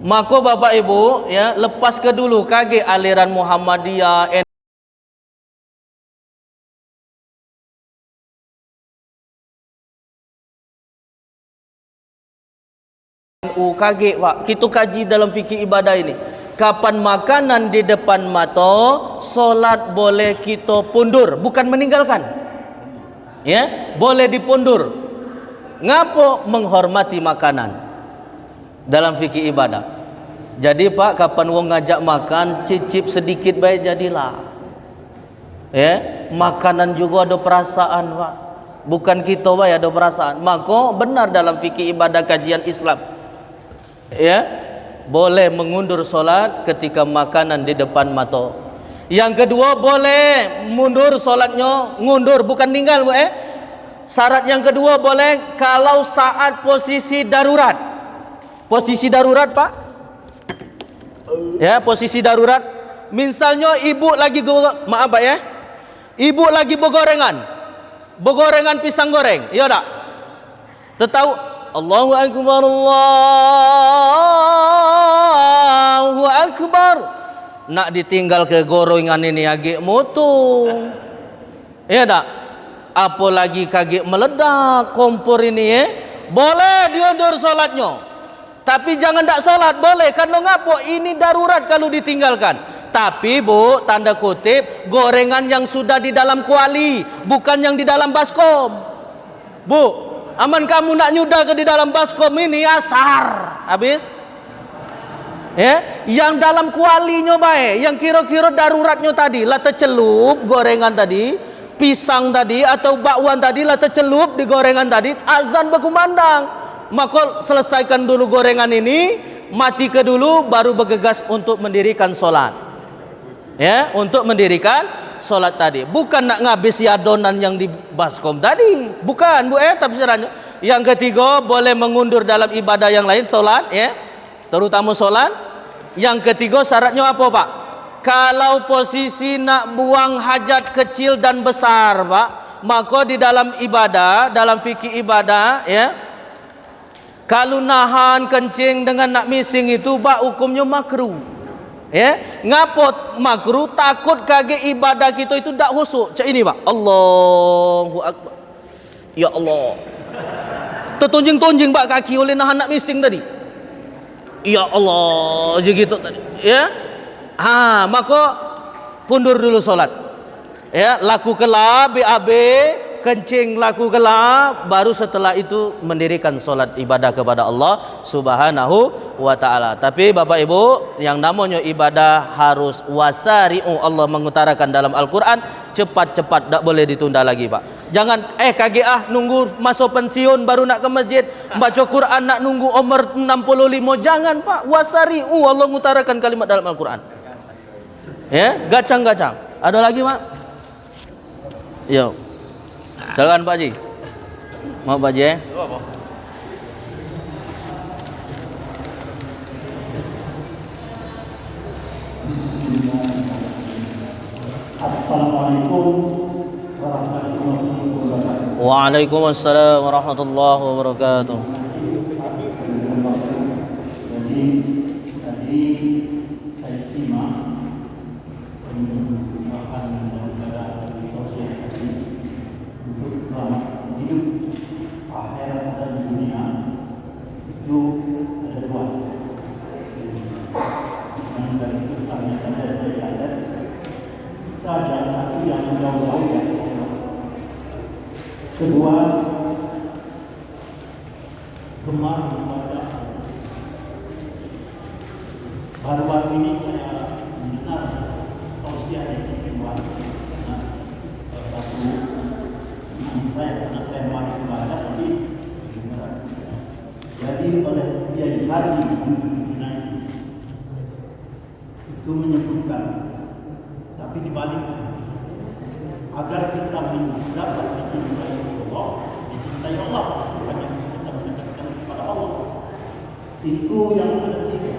Maka Bapak Ibu ya, lepas ke dulu kaget aliran Muhammadiyah, NU, kaget Pak. Kita kaji dalam fikih ibadah ini. Kapan makanan di depan mata, solat boleh kita pundur, bukan meninggalkan. Ya, boleh dipundur. Ngapo? Menghormati makanan dalam fikih ibadah. Jadi Pak, kapan wong ngajak makan, cicip sedikit baik jadilah. Ya, makanan juga ada perasaan Pak. Bukan kita baik ada perasaan. Maka benar dalam fikih ibadah kajian Islam. Ya, boleh mengundur solat ketika makanan di depan mata. Yang kedua, boleh mundur solatnya, ngundur bukan tinggal Syarat yang kedua boleh kalau saat posisi darurat. Posisi darurat Pak. Ya, posisi darurat. Misalnya ibu lagi maaf Pak ya. Ibu lagi begorengan. Begorengan pisang goreng. Iya tak? Tahu Allahu Akbar, Allahu Akbar. Nak ditinggal ke gorengan ini agak mutung. Iya tak? Apalagi kaget meledak kompor ini boleh diundur solatnya. Tapi jangan tak solat boleh. Karena ngapo? Ini darurat kalau ditinggalkan. Tapi Bu, tanda kutip, gorengan yang sudah di dalam kuali, bukan yang di dalam baskom. Bu, aman kamu nak nyudah ke di dalam baskom ini asar. Habis? Ya, yang dalam kualinya baik, yang kira-kira daruratnya tadi, lah tercelup gorengan tadi, pisang tadi atau bakwan tadi lah tercelup di gorengan tadi, azan berkumandang. Maka selesaikan dulu gorengan ini, mati ke dulu, baru bergegas untuk mendirikan solat. Ya, untuk mendirikan solat tadi. Bukan nak ngabisi adonan yang di baskom tadi. Bukan Bu tafsirannya. Yang ketiga, boleh mengundur dalam ibadah yang lain solat ya. Terutama solat. Yang ketiga syaratnya apa Pak? Kalau posisi nak buang hajat kecil dan besar Pak, maka di dalam ibadah, dalam fikih ibadah ya, kalau nahan kencing dengan nak mising itu Pak, hukumnya makruh. Ya, ngapot makruh? Takut kaget ibadah kita itu tak khusyuk. Cak ini Pak, Allahu Akbar. Ya Allah. Tertunjing-tunjing Pak kaki oleh nahan nak mising tadi. Ya Allah, je gitu tadi. Ya. Maka pundur dulu solat. Ya, laku kelab BAB, kencing laku kelab, baru setelah itu mendirikan solat ibadah kepada Allah Subhanahu wa taala. Tapi Bapak Ibu, yang namanya ibadah harus wasari'u. Allah mengutarakan dalam Al-Qur'an, cepat-cepat, tak boleh ditunda lagi Pak. Jangan kaget nunggu masuk pensiun baru nak ke masjid, baca Quran nak nunggu umur 65. Jangan Pak, wasari'u. Allah mengutarakan kalimat dalam Al-Qur'an. Ya, gacang-gacang. Ada lagi Pak? Yo. Silakan Pak Haji. Mau Pak Haji Assalamualaikum warahmatullahi wabarakatuh. Waalaikumsalam warahmatullahi wabarakatuh. Jadi tadi saya simak pembahasan daripada proses tadi untuk selamat hidup akhirat dan dunia itu ada dua. Yang dari itu saya belajar saja satu yang menjauh-jauh ya. Kedua, gemar membaca. Baru-baru ini saya mendengar tausiah yang dibuat satu senang saya karena saya mari membaca tapi jadi oleh dia haji itu menyebutkan, tapi dibaliknya agar kita mendapat dicintai Allah, dicintai Allah, hanya kita mendekatkan kepada Allah. Itu yang ada tiga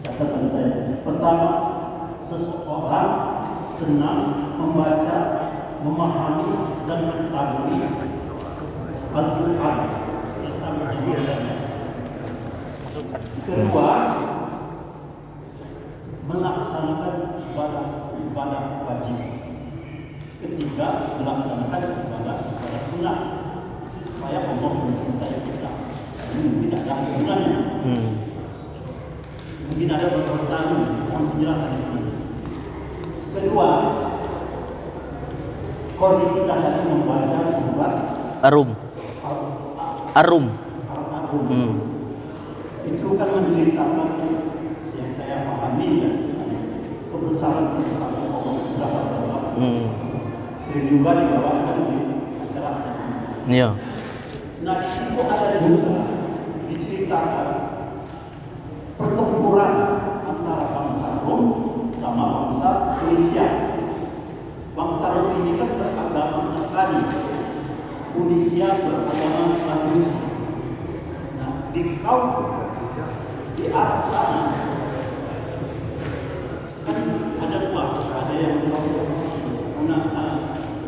catatan saya. Pertama, seseorang senang membaca, memahami dan mentadaburi Al-Quran serta menjalankannya. Kedua, melaksanakan ibadah wajib. Ketiga, melaksanakan ibadah sunnah supaya Allah mencintai kita. Ini tidak ada hubungannya. Mungkin ada beberapa penjelasan di sini. Kedua, kalau kita tadi membaca surat Arum. itu kan menceritakan yang saya pahami ya, kebesaran Allah berapa. Sering juga dibawakan di acara. Iya. Nah, itu ada juga diceritakan pertempuran antara bangsa Rom sama bangsa Tunisia. Bangsa Rom ini kan beragama Nasrani, Tunisia beragama Majusi. Nah, di kaum di Arab sana kan ada dua, ada yang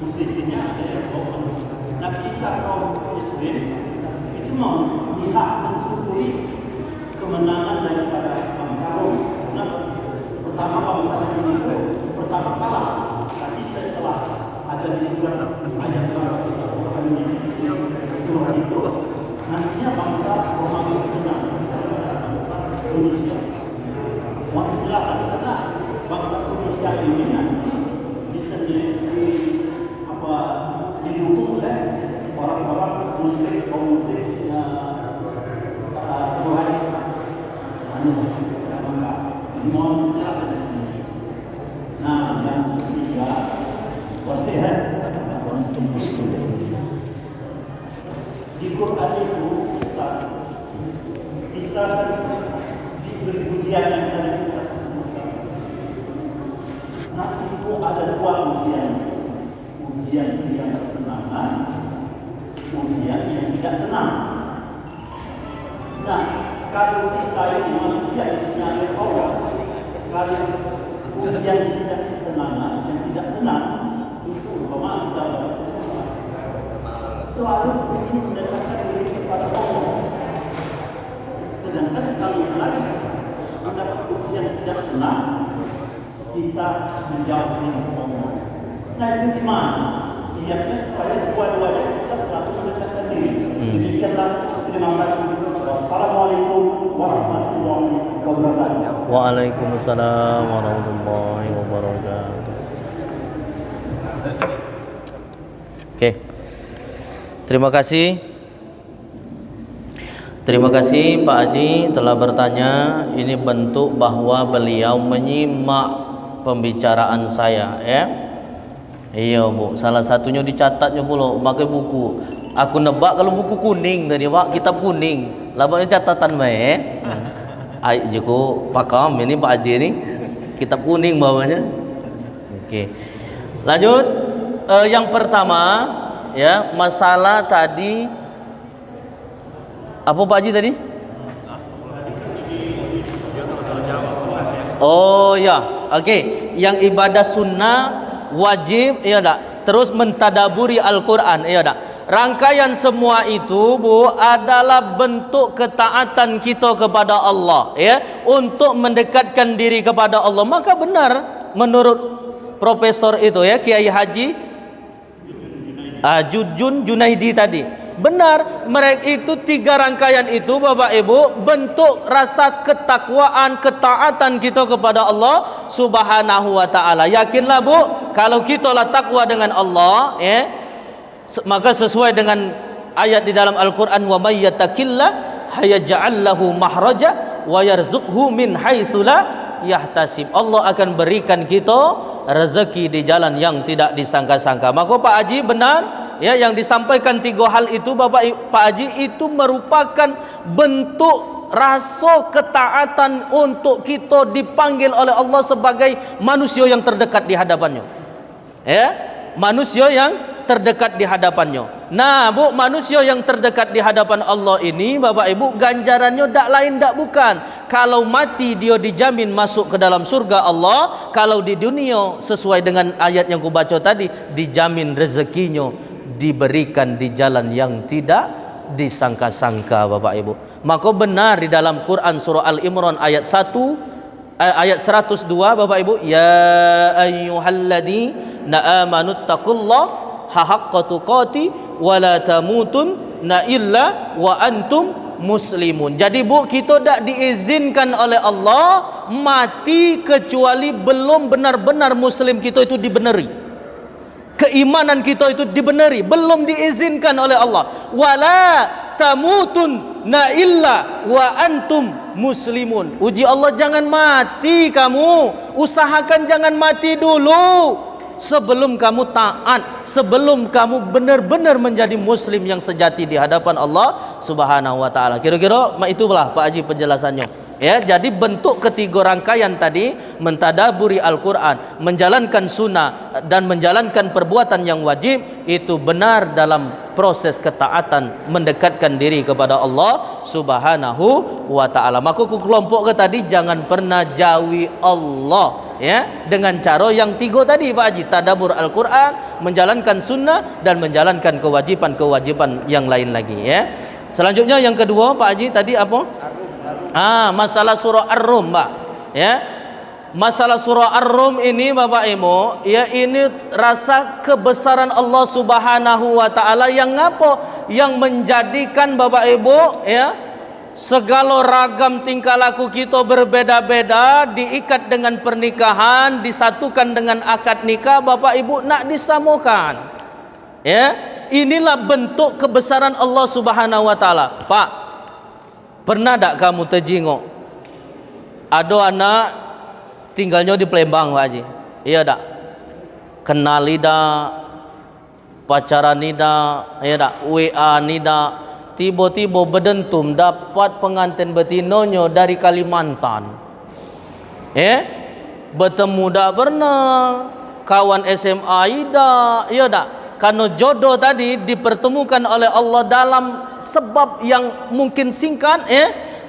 muslimnya, ada yang kaum. Nah, kita kaum Muslim itu mau lihat mensyukuri kemenangan daripada bangsa Rom. Nah, pertama bangsa Rom itu pertama kalah, tapi setelah ada di surat ayat itu nantinya bangsa Romawi menang daripada bangsa Indonesia. Waktu jelasan karena bangsa Indonesia ini nanti didukung oleh orang-orang Muslim, kaum Muslim mohon penjelasan. Nah, yang ketiga, di Quran itu kita diberi ujian yang tadi kita sebutkan. Nah, itu ada dua ujian. Ujian yang kesenangan, ujian yang tidak senang. Nah, kalau kita ini manusia disinari Allah, kalau ujian yang tidak kesenangan, yang tidak senang, itu umpama kita selalu ingin mendekatkan diri kepada Allah. Sedangkan kalau lagi mendapat ujian yang tidak senang, kita menjauh dari Allah. Nah, itu gimana? Ianya supaya dua-duanya kita selalu mendekatkan diri. Demikianlah, terima kasih. Wassalamualaikum warahmatullahi wabarakatuh. Waalaikumsalam warahmatullahi wabarakatuh. Oke. Terima kasih. Terima kasih Pak Haji telah bertanya. Ini bentuk bahwa beliau menyimak pembicaraan saya, ya. Iya Bu, salah satunya dicatatnya pula pakai buku. Aku nebak kalau buku kuning tadi Pak, kitab kuning. Labanya catatan baik. Ai jeko pakam ini Pak Haji ini kitab kuning bawahnya. Oke. Lanjut, yang pertama ya, masalah tadi apa Pak Haji tadi? Oh ya, oke. Yang ibadah sunnah wajib, iya tak? Terus mentadaburi Al-Quran, iya tak? Rangkaian semua itu Bu adalah bentuk ketaatan kita kepada Allah, ya, untuk mendekatkan diri kepada Allah. Maka benar menurut profesor itu ya, Kiai Haji Jujun Junaidi tadi, benar, mereka itu tiga rangkaian itu Bapak Ibu bentuk rasa ketakwaan, ketaatan kita kepada Allah Subhanahu wa taala. Yakinlah Bu, kalau kita lah takwa dengan Allah, ya, maka sesuai dengan ayat di dalam Al-Qur'an, wa may yattaqillah hayaj'al lahu mahraja wa yarzuqhu min haitsu la yahtasib. Allah akan berikan kita rezeki di jalan yang tidak disangka-sangka. Maka Pak Haji benar ya, yang disampaikan tiga hal itu Pak Haji itu merupakan bentuk rasa ketaatan untuk kita dipanggil oleh Allah sebagai manusia yang terdekat di hadapannya. Ya, manusia yang terdekat di hadapannya. Nah Bu, manusia yang terdekat di hadapan Allah ini Bapak Ibu ganjarannya tak lain tak bukan, kalau mati dia dijamin masuk ke dalam surga Allah. Kalau di dunia sesuai dengan ayat yang ku baca tadi, dijamin rezekinya diberikan di jalan yang tidak disangka-sangka Bapak Ibu. Maka benar di dalam Quran surah Al-Imran ayat 102 Bapak Ibu, ya ayyuhalladzina amanu taqullaha haqqa tuqati wa la tamutunna illa wa antum muslimun. Jadi Bu, kita tak diizinkan oleh Allah mati kecuali belum benar-benar muslim kita itu dibeneri, keimanan kita itu dibeneri, belum diizinkan oleh Allah. Wala tamutunna illa wa antum muslimun. Uji Allah, jangan mati kamu, usahakan jangan mati dulu sebelum kamu taat, sebelum kamu benar-benar menjadi muslim yang sejati di hadapan Allah Subhanahu wa taala. Kira-kira itulah Pak Haji penjelasannya. Ya, jadi bentuk ketiga rangkaian tadi, mentadaburi Al-Quran, menjalankan sunnah dan menjalankan perbuatan yang wajib, itu benar dalam proses ketaatan mendekatkan diri kepada Allah Subhanahu wa taala. Maka kelompok ke tadi jangan pernah jauhi Allah, ya, dengan cara yang tiga tadi Pak Haji, tadabbur Al-Quran, menjalankan sunnah dan menjalankan kewajiban-kewajiban yang lain lagi, ya. Selanjutnya yang kedua Pak Haji tadi apa? Masalah surah Ar-Rum, Pak. Ya. Masalah surah Ar-Rum ini Bapak Ibu, ya, ini rasa kebesaran Allah Subhanahu wa taala yang ngapa? Yang menjadikan Bapak Ibu, ya, segala ragam tingkah laku kita berbeda-beda, diikat dengan pernikahan, disatukan dengan akad nikah, Bapak Ibu nak disamakan. Ya, inilah bentuk kebesaran Allah Subhanahu wa taala. Pak, pernah tak kamu terjenguk ada anak tinggalnya di Palembang Pak Haji? Iya tak? Kenali tak? Pacaran ni tak? Iya tak? WA ni tak? Tiba-tiba berdentum dapat pengantin betinonyo dari Kalimantan. Bertemu tak pernah, kawan SMA ida, iya tak? Karena jodoh tadi dipertemukan oleh Allah dalam sebab yang mungkin singkat,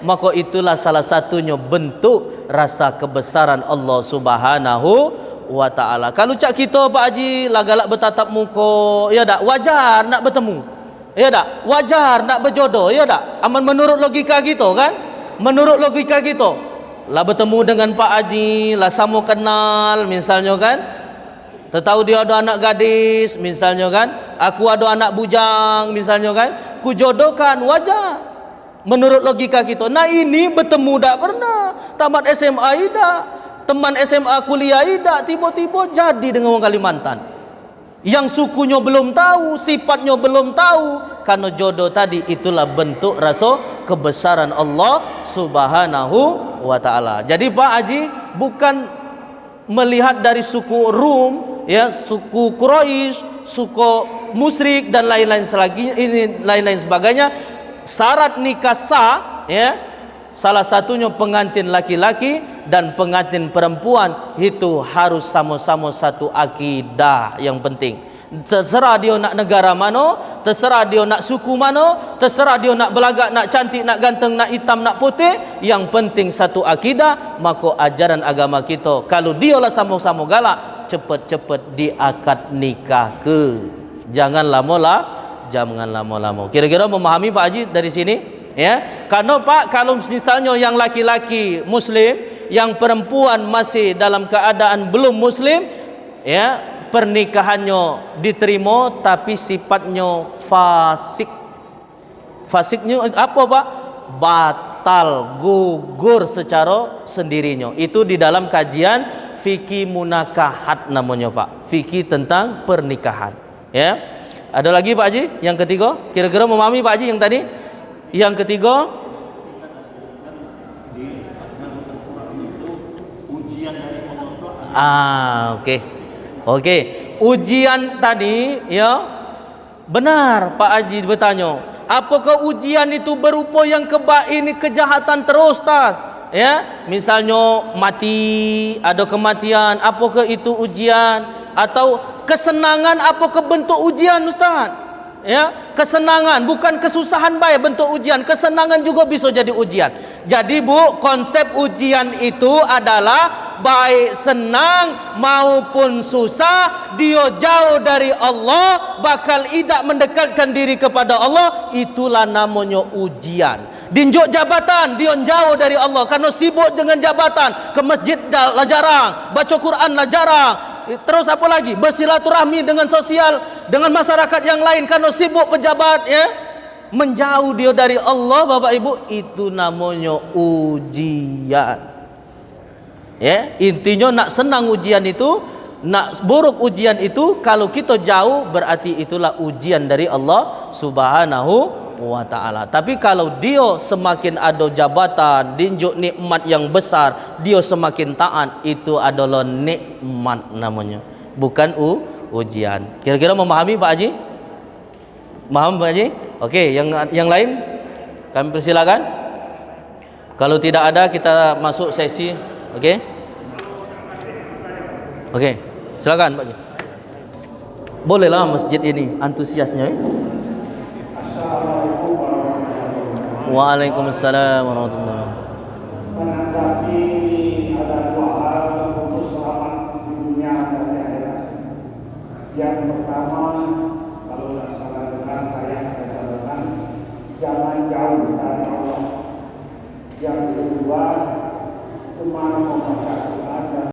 maka itulah salah satunya bentuk rasa kebesaran Allah Subhanahu wa taala. Kalau cak kita Pak Haji lagalak bertatap muka, ya tak? Wajar nak bertemu. Ya tak? Wajar nak berjodoh, ya tak? Aman menurut logika kita kan? Menurut logika kita. Lah bertemu dengan Pak Haji, lah sama kenal misalnya kan? Tahu dia ada anak gadis misalnya kan, aku ada anak bujang misalnya kan, ku jodohkan, wajar menurut logika kita. Nah ini bertemu tak pernah, tamat SMA ida, teman SMA kuliah ida, tiba-tiba jadi dengan orang Kalimantan yang sukunya belum tahu, sifatnya belum tahu, karena jodoh tadi. Itulah bentuk rasa kebesaran Allah Subhanahu wa taala. Jadi Pak Haji bukan melihat dari suku Rum, ya, suku Quraisy, suku musyrik dan lain-lain sebagainya. Syarat nikah sah, ya, salah satunya pengantin laki-laki dan pengantin perempuan itu harus sama-sama satu akidah yang penting. Terserah dia nak negara mana, terserah dia nak suku mana, terserah dia nak belagak, nak cantik, nak ganteng, nak hitam, nak putih, yang penting satu akidah. Maka ajaran agama kita, kalau dialah sama-sama galak, cepat-cepat diakad nikah ke. Jangan lama-lama. Kira-kira memahami Pak Haji dari sini, ya? Karena Pak, kalau misalnya yang laki-laki muslim, yang perempuan masih dalam keadaan belum muslim, ya, pernikahannya diterima tapi sifatnya fasik. Fasiknya apa Pak? Batal, gugur secara sendirinya. Itu di dalam kajian fikih munakahat namanya Pak, fikih tentang pernikahan, ya. Ada lagi Pak Haji yang ketiga, kira-kira memahami Pak Haji yang tadi? Yang ketiga, Oke. Ujian tadi, ya, benar Pak Haji bertanya, apakah ujian itu berupa yang ini kejahatan terus tas? Ya, misalnya mati, ada kematian, apakah itu ujian? Atau kesenangan, apakah bentuk ujian Ustaz? Ya, kesenangan bukan kesusahan baik bentuk ujian, kesenangan juga bisa jadi ujian. Jadi Bu, konsep ujian itu adalah baik senang maupun susah, dia jauh dari Allah, bakal tidak mendekatkan diri kepada Allah, itulah namanya ujian. Dinjuk jabatan, dia jauh dari Allah karena sibuk dengan jabatan, ke masjid lah jarang, baca Quran lah jarang. Terus apa lagi? Bersilaturahmi dengan sosial, dengan masyarakat yang lain karena sibuk pejabat, ya. Menjauh dia dari Allah, Bapak Ibu, itu namanya ujian. Ya, intinya nak senang ujian itu, nak buruk ujian itu, kalau kita jauh berarti itulah ujian dari Allah Subhanahu wa ta'ala. Tapi kalau dia semakin ada jabatan, dinjuk nikmat yang besar, dia semakin taat, itu adalah nikmat namanya, bukan ujian. Kira-kira memahami Pak Haji? Paham Pak Haji? Okey, yang lain kami persilakan. Kalau tidak ada, kita masuk sesi. Okey. Okey, silakan Pak Haji. Bolehlah masjid ini antusiasnya. Waalaikumsalam warahmatullahi wabarakatuh. Menanggapi ada dua hal untuk selamat di dunia dan di akhirat. Yang pertama,